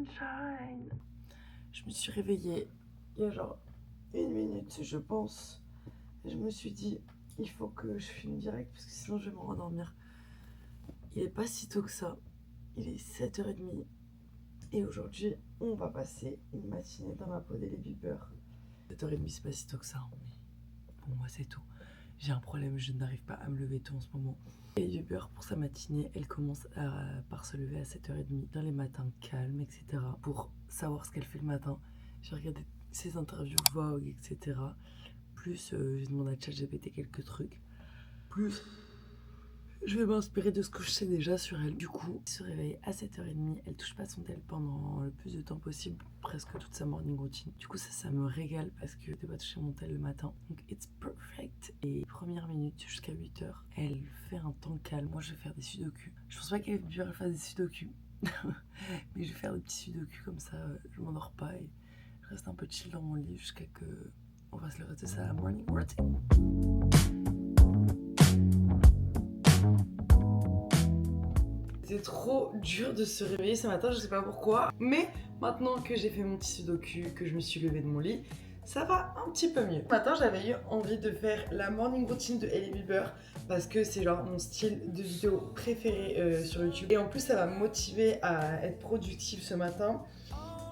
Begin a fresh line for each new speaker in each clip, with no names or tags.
sunshine. Je me suis réveillée il y a genre 1 minute, je pense. Et je me suis dit, il faut que je filme direct parce que sinon je vais me rendormir. Il est pas si tôt que ça. Il est 7h30. Et aujourd'hui, on va passer une matinée dans ma peau des Baby Beurre. 7h30, c'est pas si tôt que ça. Mais pour moi, c'est tôt. J'ai un problème, je n'arrive pas à me lever tôt en ce moment. Et Baby Beurre, pour sa matinée, elle commence par se lever à 7h30 dans les matins calmes, etc. Pour savoir ce qu'elle fait le matin. J'ai regardé ses interviews Vogue, etc. Plus, j'ai demandé à ChatGPT quelques trucs. Plus, je vais m'inspirer de ce que je sais déjà sur elle. Du coup, elle se réveille à 7h30. Elle touche pas son tel pendant le plus de temps possible, presque toute sa morning routine. Du coup, ça me régale parce que je n'ai pas touché mon tel le matin. Donc, it's perfect. Et première minute jusqu'à 8h, elle fait un temps calme. Moi, je vais faire des sudoku. Je pense pas qu'elle fasse des sudoku. Mais je vais faire des petits sudoku comme ça. Je m'endors pas et je reste un peu chill dans mon lit jusqu'à que on fasse le reste de sa morning routine. C'est trop dur de se réveiller ce matin, je sais pas pourquoi. Mais maintenant que j'ai fait mon petit sudoku, que je me suis levée de mon lit, ça va un petit peu mieux. Ce matin, j'avais eu envie de faire la morning routine de Hailey Bieber parce que c'est genre mon style de vidéo préféré sur YouTube. Et en plus, ça va me motiver à être productive ce matin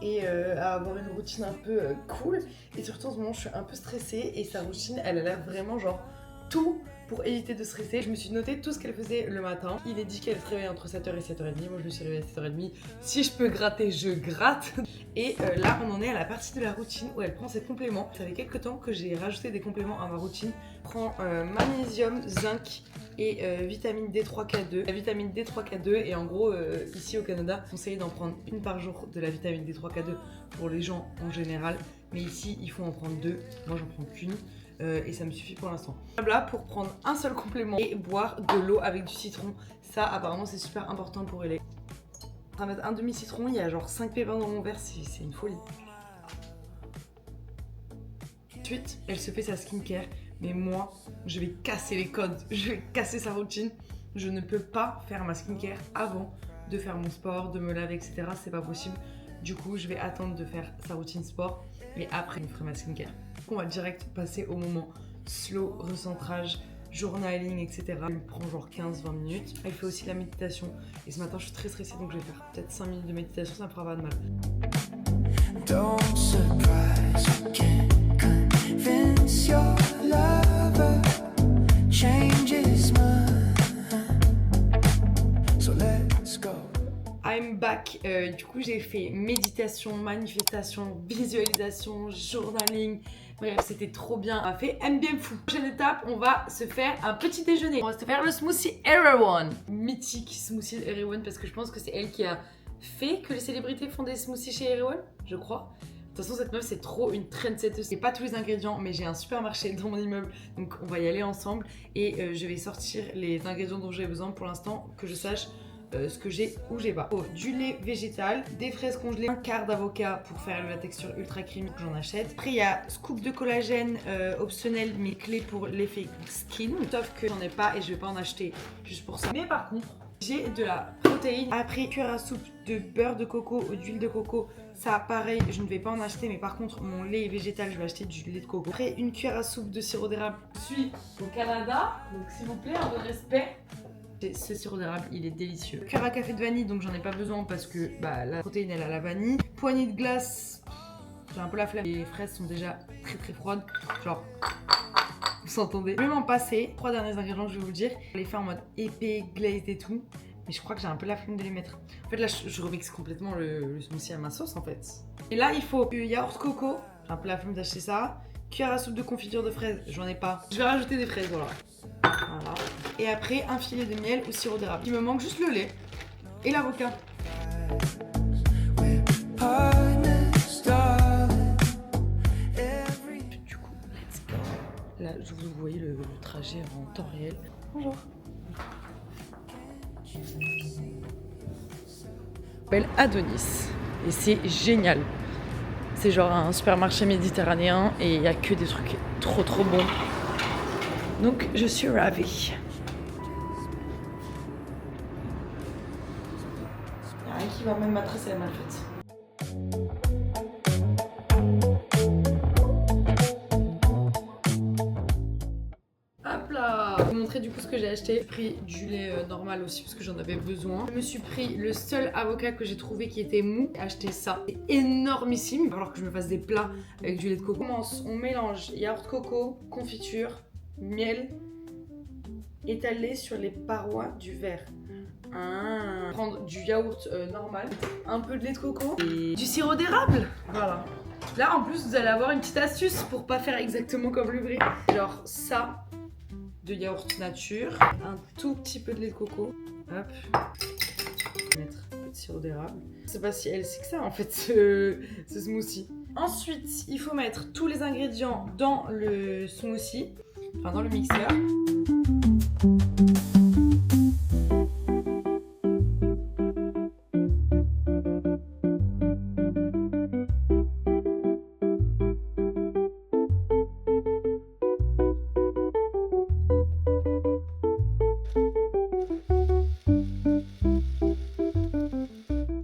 et à avoir une routine un peu cool. Et surtout, en ce moment, je suis un peu stressée et sa routine, elle a l'air vraiment genre tout pour éviter de stresser. Je me suis noté tout ce qu'elle faisait le matin. Il est dit qu'elle se réveille entre 7h et 7h30. Moi, je me suis réveillée à 7h30. Si je peux gratter, je gratte. Et là, on en est à la partie de la routine où elle prend ses compléments. Ça fait quelques temps que j'ai rajouté des compléments à ma routine. Je prends magnésium, zinc et vitamine D3K2. La vitamine D3K2 et en gros, ici au Canada, conseillé d'en prendre une par jour de la vitamine D3K2 pour les gens en général. Mais ici, il faut en prendre 2. Moi, j'en prends qu'une. Et ça me suffit pour l'instant. Là pour prendre un seul complément et boire de l'eau avec du citron. Ça apparemment c'est super important pour elle. On va mettre un demi-citron, il y a genre 5 pépins dans mon verre, c'est une folie. Ensuite, elle se fait sa skincare, mais moi je vais casser les codes, je vais casser sa routine. Je ne peux pas faire ma skincare avant de faire mon sport, de me laver, etc. C'est pas possible. Du coup, je vais attendre de faire sa routine sport et après, je ferai ma skincare. On va direct passer au moment slow, recentrage, journaling, etc. Elle prend genre 15-20 minutes. Elle fait aussi la méditation. Et ce matin, je suis très stressée, donc je vais faire peut-être 5 minutes de méditation, ça me fera pas de mal. Don't surprise, you can't convince your lover, change his mind. So let's go. I'm back. Du coup, j'ai fait méditation, manifestation, visualisation, journaling. Bref, c'était trop bien. On a fait MBM fou. Prochaine étape, on va se faire un petit déjeuner. On va se faire le smoothie Erewhon. Mythique smoothie Erewhon parce que je pense que c'est elle qui a fait que les célébrités font des smoothies chez Erewhon, je crois. De toute façon, cette meuf, c'est trop une trendsetteuse. J'ai pas tous les ingrédients, mais j'ai un supermarché dans mon immeuble. Donc, on va y aller ensemble. Et je vais sortir les ingrédients dont j'ai besoin pour l'instant, que je sache ce que j'ai ou j'ai pas. Du lait végétal, des fraises congelées, un quart d'avocat pour faire la texture ultra creamy que j'en achète. Après il y a scoop de collagène optionnel mais clé pour l'effet skin. Sauf que j'en ai pas et je vais pas en acheter juste pour ça. Mais par contre, j'ai de la protéine. Après cuillère à soupe de beurre de coco ou d'huile de coco. Ça pareil, je ne vais pas en acheter mais par contre mon lait végétal, je vais acheter du lait de coco. Après une cuillère à soupe de sirop d'érable. Je suis au Canada, donc s'il vous plaît, un peu de respect. Ce sirop d'érable, il est délicieux. Cuillère à café de vanille, donc j'en ai pas besoin parce que la protéine elle a la vanille. Poignée de glace, j'ai un peu la flemme. Les fraises sont déjà très très froides. Genre, vous s'entendez. Je vais m'en passer. 3 derniers ingrédients que je vais vous dire. Je vais les faire en mode épais, glazed et tout. Mais je crois que j'ai un peu la flemme de les mettre. En fait là, je remixe complètement le smoothie à ma sauce en fait. Et là, il faut du yaourt coco. J'ai un peu la flemme d'acheter ça. Cuillère à soupe de confiture de fraises, j'en ai pas. Je vais rajouter des fraises, voilà. Voilà. Et après, un filet de miel ou sirop d'érable. Il me manque juste le lait et l'avocat. Du coup, let's go. Là, vous voyez le trajet en temps réel. Bonjour. Je m'appelle Adonis et c'est génial. C'est genre un supermarché méditerranéen et il n'y a que des trucs trop trop bons. Donc je suis ravie. Il n'y a rien qui va, même ma tresse elle est mal faite. Hop là. Je vais vous montrer du coup ce que j'ai acheté. J'ai pris du lait normal aussi parce que j'en avais besoin. Je me suis pris le seul avocat que j'ai trouvé qui était mou. J'ai acheté ça. C'est énormissime. Il va falloir que je me fasse des plats avec du lait de coco. On mélange yaourt coco, confiture, miel étalé sur les parois du verre. Prendre du yaourt normal, un peu de lait de coco et du sirop d'érable. Voilà. Là en plus vous allez avoir une petite astuce pour pas faire exactement comme le vrai. Genre ça, de yaourt nature, un tout petit peu de lait de coco. Hop. Mettre un peu de sirop d'érable. Je sais pas si elle sait que ça en fait ce smoothie. Ensuite il faut mettre tous les ingrédients dans le smoothie, enfin dans le mixeur.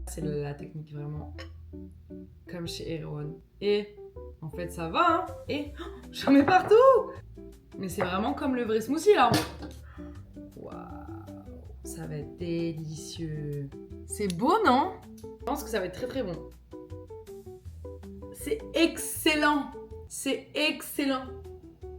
C'est la technique vraiment comme chez Erewhon. Et en fait ça va hein. Et j'en mets partout. Mais c'est vraiment comme le vrai smoothie là. Waouh, ça va être délicieux. C'est beau non? Je pense que ça va être très très bon. C'est excellent. C'est excellent.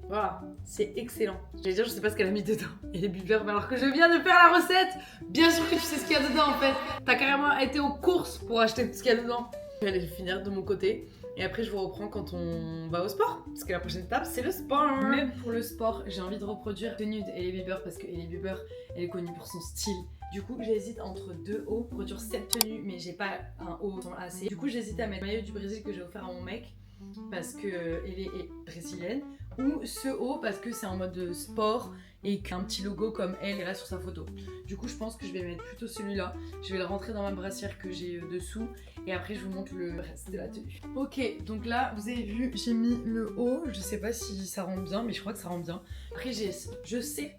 Voilà, c'est excellent. J'allais dire, je sais pas ce qu'elle a mis dedans. Et les buveurs, mais alors que je viens de faire la recette, bien sûr que tu sais ce qu'il y a dedans en fait. T'as carrément été aux courses pour acheter tout ce qu'il y a dedans. Je vais aller le finir de mon côté. Et après, je vous reprends quand on va au sport. Parce que la prochaine étape, c'est le sport. Même pour le sport, j'ai envie de reproduire tenue d'Hailey Bieber parce que Hailey Bieber, elle est connue pour son style. Du coup, j'hésite entre deux hauts pour produire cette tenue, mais j'ai pas un haut assez. Du coup, j'hésite à mettre le maillot du Brésil que j'ai offert à mon mec parce que elle est brésilienne, ou ce haut parce que c'est en mode sport et qu'un petit logo comme elle est là sur sa photo. Du coup, je pense que je vais mettre plutôt celui-là. Je vais le rentrer dans ma brassière que j'ai dessous et après je vous montre le reste de la tenue. Ok, donc là, vous avez vu, j'ai mis le haut. Je sais pas si ça rend bien, mais je crois que ça rend bien. Après, je sais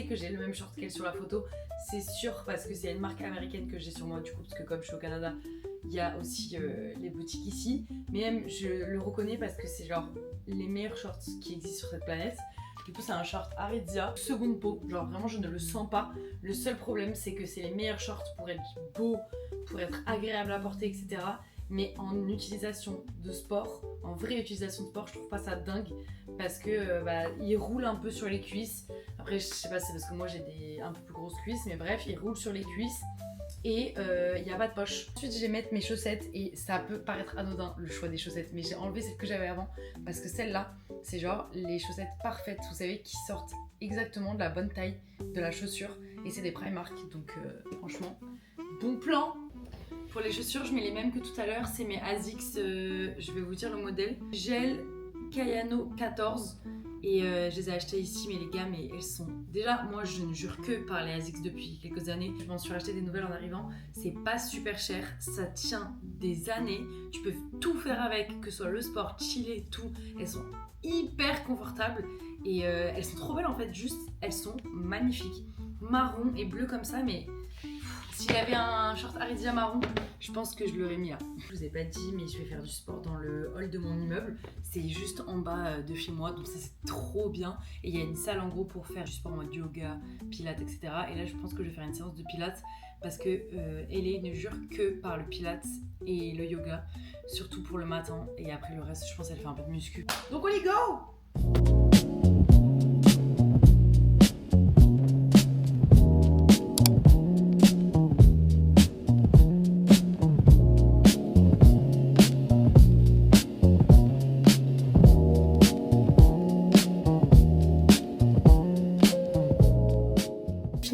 que j'ai le même short qu'elle sur la photo. C'est sûr parce que c'est une marque américaine que j'ai sur moi du coup, parce que comme je suis au Canada, il y a aussi les boutiques ici. Mais même, je le reconnais parce que c'est genre les meilleurs shorts qui existent sur cette planète. Du coup, c'est un short Aritzia, seconde peau. Genre vraiment, je ne le sens pas. Le seul problème, c'est que c'est les meilleurs shorts pour être beau, pour être agréable à porter, etc. Mais en utilisation de sport, en vraie utilisation de sport, je trouve pas ça dingue parce que il roule un peu sur les cuisses. Après, je sais pas, c'est parce que moi j'ai des un peu plus grosses cuisses, mais bref, il roule sur les cuisses et il n'y a pas de poche. Ensuite, je vais mettre mes chaussettes et ça peut paraître anodin le choix des chaussettes, mais j'ai enlevé celles que j'avais avant parce que celles-là, c'est genre les chaussettes parfaites, vous savez, qui sortent exactement de la bonne taille de la chaussure et c'est des Primark, donc franchement, bon plan. Pour les chaussures, je mets les mêmes que tout à l'heure, c'est mes Asics, je vais vous dire le modèle, Gel Kayano 14. Et je les ai achetées ici, mais les gars, mais elles sont... Déjà, moi, je ne jure que par les Asics depuis quelques années. Je m'en suis acheté des nouvelles en arrivant. C'est pas super cher, ça tient des années. Tu peux tout faire avec, que ce soit le sport, chiller, tout. Elles sont hyper confortables et elles sont trop belles en fait. Juste, elles sont magnifiques. Marron et bleu comme ça, mais... S'il y avait un short Aritzia marron, je pense que je l'aurais mis là. Je vous ai pas dit, mais je vais faire du sport dans le hall de mon immeuble. C'est juste en bas de chez moi, donc ça c'est trop bien. Et il y a une salle en gros pour faire du sport en mode yoga, pilates, etc. Et là je pense que je vais faire une séance de pilates parce que Hailey ne jure que par le pilates et le yoga, surtout pour le matin. Et après le reste, je pense qu'elle fait un peu de muscu. Donc on y go!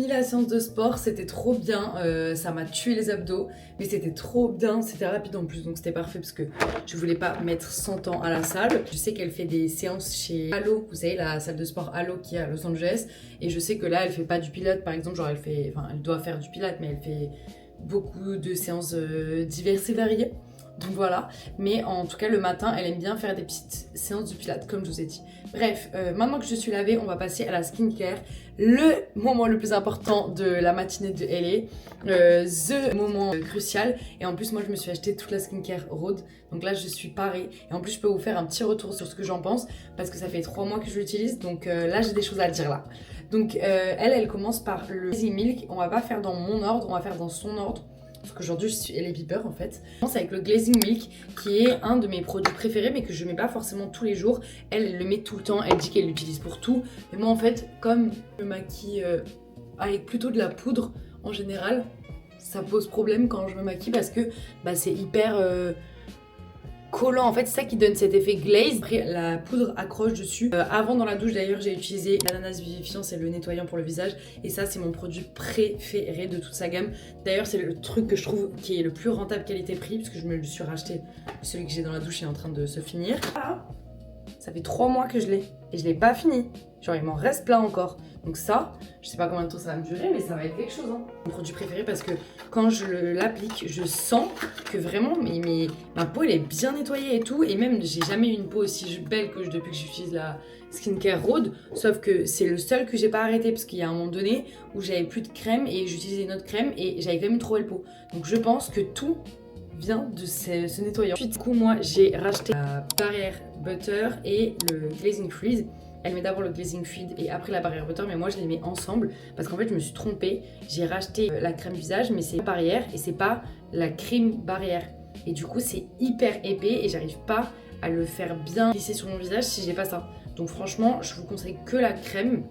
La séance de sport, c'était trop bien, ça m'a tué les abdos, mais c'était trop bien, c'était rapide en plus, donc c'était parfait parce que je voulais pas mettre 100 ans à la salle. Je sais qu'elle fait des séances chez Halo, vous savez, la salle de sport Halo qui est à Los Angeles, et je sais que là elle fait pas du pilates par exemple, genre elle doit faire du pilates, mais elle fait beaucoup de séances diverses et variées. Donc voilà, mais en tout cas le matin elle aime bien faire des petites séances de pilates comme je vous ai dit. Bref, maintenant que je suis lavée, on va passer à la skincare, le moment le plus important de la matinée de LA, the moment crucial. Et en plus moi je me suis acheté toute la skincare Rhode, donc là je suis parée. Et en plus je peux vous faire un petit retour sur ce que j'en pense, parce que ça fait 3 mois que je l'utilise, donc là j'ai des choses à dire là. Donc elle commence par le Glazing Milk, on va pas faire dans mon ordre, on va faire dans son ordre. Parce qu'aujourd'hui je suis LA Beeper en fait. Je commence avec le Glazing Milk qui est un de mes produits préférés mais que je mets pas forcément tous les jours. Elle le met tout le temps, elle dit qu'elle l'utilise pour tout. Mais moi en fait, comme je me maquille avec plutôt de la poudre en général, ça pose problème quand je me maquille parce que c'est hyper collant. En fait, c'est ça qui donne cet effet glaze. Après, la poudre accroche dessus. Avant, dans la douche, d'ailleurs, j'ai utilisé l'ananas vivifiant, c'est le nettoyant pour le visage. Et ça, c'est mon produit préféré de toute sa gamme. D'ailleurs, c'est le truc que je trouve qui est le plus rentable qualité-prix, parce que je me le suis racheté. Celui que j'ai dans la douche est en train de se finir. Voilà. Ça fait 3 mois que je l'ai. Et je l'ai pas fini. Genre, il m'en reste plein encore. Donc ça, je sais pas combien de temps ça va me durer, mais ça va être quelque chose. Hein. Mon produit préféré parce que quand je l'applique, je sens que vraiment ma peau elle est bien nettoyée et tout. Et même, j'ai jamais eu une peau aussi belle que depuis que j'utilise la skincare Rhode. Sauf que c'est le seul que j'ai pas arrêté parce qu'il y a un moment donné où j'avais plus de crème et j'utilisais une autre crème et j'avais quand même une trop belle peau. Donc je pense que tout vient de ce nettoyant. Ensuite, du coup, moi j'ai racheté la barrière butter et le glazing freeze. Elle met d'abord le glazing fluid et après la barrière butter, mais moi je les mets ensemble parce qu'en fait je me suis trompée. J'ai racheté la crème visage, mais c'est barrière et c'est pas la crème barrière. Et du coup c'est hyper épais et j'arrive pas à le faire bien glisser sur mon visage si j'ai pas ça. Donc franchement, je vous conseille que la crème,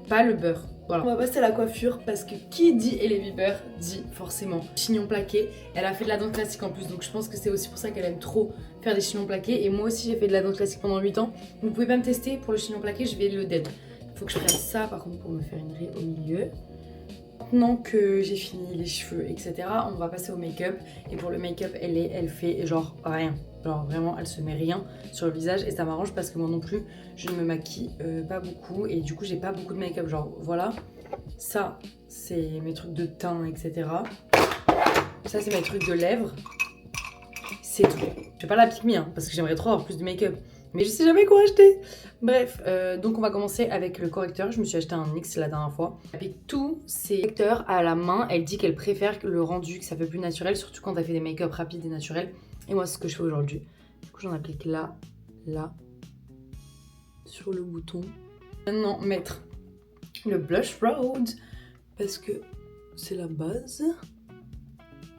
pas le beurre. Voilà. On va passer à la coiffure parce que qui dit LA Beeper dit forcément chignon plaqué. Elle a fait de la danse classique en plus, donc je pense que c'est aussi pour ça qu'elle aime trop faire des chignons plaqués. Et moi aussi j'ai fait de la danse classique pendant 8 ans. Vous pouvez pas me tester pour le chignon plaqué, je vais le dead. Il faut que je prenne ça par contre pour me faire une raie au milieu. Maintenant que j'ai fini les cheveux, etc., on va passer au make-up. Et pour le make-up, elle fait genre rien. Genre vraiment, elle se met rien sur le visage. Et ça m'arrange parce que moi non plus, je ne me maquille pas beaucoup. Et du coup, j'ai pas beaucoup de make-up. Genre voilà, ça, c'est mes trucs de teint, etc. Ça, c'est mes trucs de lèvres. C'est tout. Je fais pas la pique me parce que j'aimerais trop avoir plus de make-up. Mais je sais jamais quoi acheter. Bref, donc on va commencer avec le correcteur. Je me suis acheté un NYX la dernière fois. Avec tous ces correcteurs à la main, elle dit qu'elle préfère le rendu, que ça fait plus naturel, surtout quand elle fait des make-up rapides et naturels. Et moi, c'est ce que je fais aujourd'hui. Du coup, j'en applique là, là, sur le bouton. Maintenant, mettre le blush Rhode parce que c'est la base.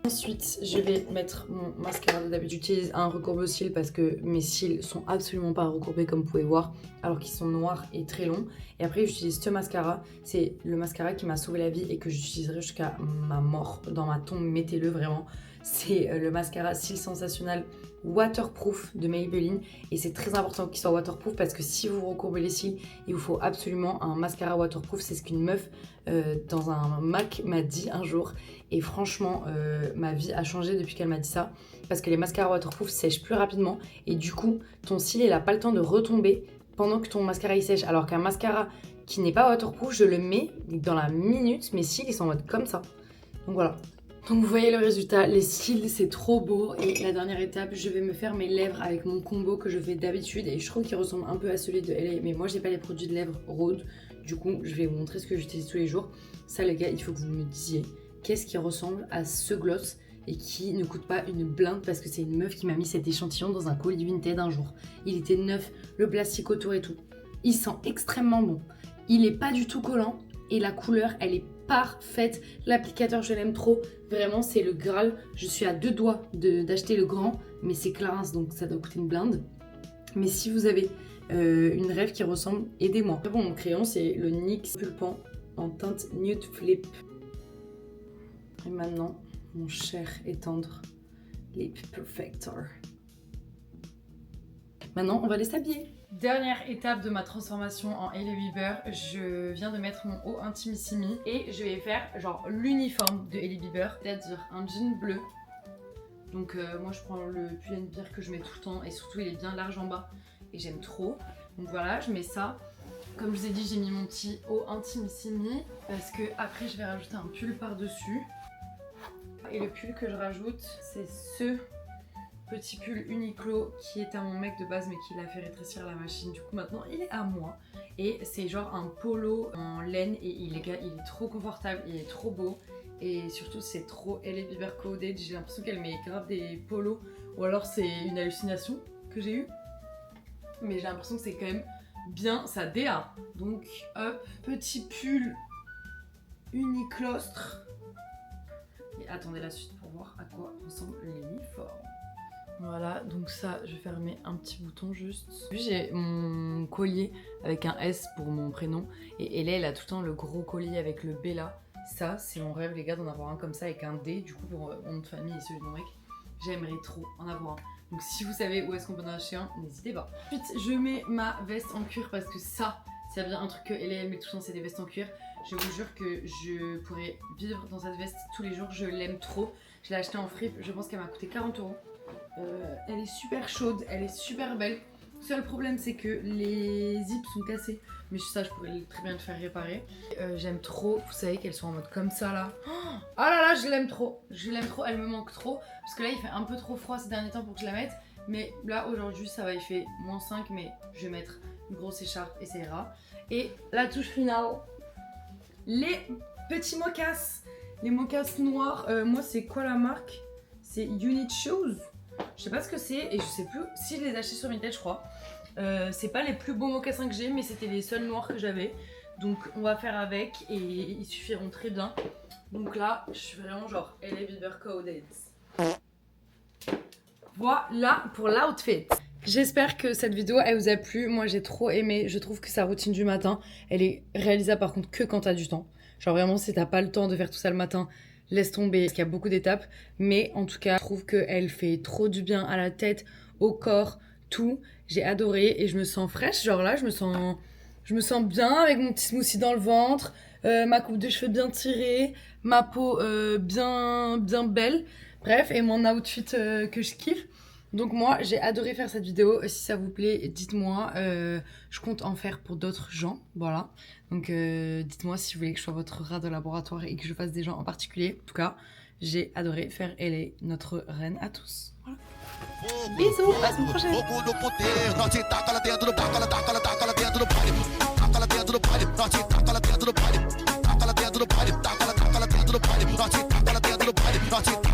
Ensuite, je vais mettre mon mascara de d'habitude. J'utilise un recourbe cils parce que mes cils sont absolument pas recourbés comme vous pouvez voir, alors qu'ils sont noirs et très longs. Et après, j'utilise ce mascara. C'est le mascara qui m'a sauvé la vie et que j'utiliserai jusqu'à ma mort. Dans ma tombe, mettez-le vraiment. C'est le mascara Cils Sensationnel Waterproof de Maybelline. Et c'est très important qu'il soit waterproof parce que si vous recourbez les cils, il vous faut absolument un mascara waterproof. C'est ce qu'une meuf dans un Mac m'a dit un jour. Et franchement, ma vie a changé depuis qu'elle m'a dit ça. Parce que les mascaras waterproof sèchent plus rapidement. Et du coup, ton cil, il n'a pas le temps de retomber pendant que ton mascara il sèche. Alors qu'un mascara qui n'est pas waterproof, je le mets dans la minute. Mes cils, ils sont en mode comme ça. Donc voilà. Donc vous voyez le résultat, les cils c'est trop beau. Et la dernière étape, je vais me faire mes lèvres avec mon combo que je fais d'habitude. Et je trouve qu'il ressemble un peu à celui de LA. Mais moi j'ai pas les produits de lèvres Rhode. Du coup je vais vous montrer ce que j'utilise tous les jours. Ça les gars, il faut que vous me disiez qu'est-ce qui ressemble à ce gloss et qui ne coûte pas une blinde parce que c'est une meuf qui m'a mis cet échantillon dans un colis Vinted un jour. Il était neuf, le plastique autour et tout. Il sent extrêmement bon. Il est pas du tout collant et la couleur elle est parfaite. L'applicateur je l'aime trop. Vraiment c'est le Graal. Je suis à 2 doigts d'acheter le grand mais c'est Clarins donc ça doit coûter une blinde. Mais si vous avez une rêve qui ressemble, aidez-moi. Bon, mon crayon c'est le NYX Pulpant en teinte Nude Flip. Et maintenant, mon cher et tendre Lip Perfector. Maintenant, on va les s'habiller. Dernière étape de ma transformation en Hailey Bieber, je viens de mettre mon haut Intimissimi et je vais faire genre l'uniforme de Hailey Bieber, c'est-à-dire un jean bleu. Donc moi je prends le pull and bear que je mets tout le temps et surtout il est bien large en bas et j'aime trop. Donc voilà, je mets ça. Comme je vous ai dit, j'ai mis mon petit haut Intimissimi parce que après je vais rajouter un pull par-dessus. Et le pull que je rajoute, c'est ce petit pull Uniqlo qui est à mon mec de base mais qui l'a fait rétrécir à la machine. Du coup maintenant il est à moi. Et c'est genre un polo en laine et il est trop confortable, il est trop beau. Et surtout c'est trop Hailey Bieber coded. J'ai l'impression qu'elle met grave des polos. Ou alors c'est une hallucination que j'ai eue. Mais j'ai l'impression que c'est quand même bien sa DA. Donc hop, petit pull Uniqlostre. Et attendez la suite pour voir à quoi ressemble l'uniforme. Voilà, donc ça, je vais fermer un petit bouton juste. J'ai mon collier avec un S pour mon prénom. Et elle a tout le temps le gros collier avec le B là. Ça, c'est mon rêve, les gars, d'en avoir un comme ça avec un D, du coup, pour mon nom de famille et celui de mon mec. J'aimerais trop en avoir un. Donc si vous savez où est-ce qu'on peut en acheter un, n'hésitez pas. Ensuite, je mets ma veste en cuir parce que ça, s'il y a bien un truc que elle met tout le temps, c'est des vestes en cuir. Je vous jure que je pourrais vivre dans cette veste tous les jours, je l'aime trop. Je l'ai achetée en fripe, je pense qu'elle m'a coûté 40 €. Elle est super chaude, elle est super belle. Le seul problème c'est que les zips sont cassés. Mais ça je pourrais très bien le faire réparer. J'aime trop, vous savez qu'elles sont en mode comme ça là. Oh là là, je l'aime trop. Je l'aime trop, elle me manque trop. Parce que là il fait un peu trop froid ces derniers temps pour que je la mette. Mais là aujourd'hui ça va, il fait -5. Mais je vais mettre une grosse écharpe et ça ira. Et la touche finale, les petits mocassins. Les mocassins noirs, moi c'est quoi la marque? C'est Unit Shoes. Je sais pas ce que c'est et je sais plus si je les ai achetés sur Vinted, je crois. C'est pas les plus beaux mocassins que j'ai, mais c'était les seuls noirs que j'avais. Donc on va faire avec et ils suffiront très bien. Donc là, je suis vraiment genre Hailey Bieber coded. Voilà pour l'outfit. J'espère que cette vidéo elle vous a plu. Moi j'ai trop aimé. Je trouve que sa routine du matin, elle est réalisable par contre que quand t'as du temps. Genre vraiment si t'as pas le temps de faire tout ça le matin, laisse tomber, parce qu'il y a beaucoup d'étapes. Mais en tout cas, je trouve qu'elle fait trop du bien à la tête, au corps, tout. J'ai adoré et je me sens fraîche. Genre là, je me sens bien avec mon petit smoothie dans le ventre, ma coupe de cheveux bien tirée, ma peau bien belle. Bref, et mon outfit que je kiffe. Donc moi, j'ai adoré faire cette vidéo. Si ça vous plaît, dites-moi. Je compte en faire pour d'autres gens. Voilà. Donc dites-moi si vous voulez que je sois votre rat de laboratoire et que je fasse des gens en particulier. En tout cas, j'ai adoré faire Elle est notre reine à tous. Voilà. Bisous, à la semaine prochaine. Taca la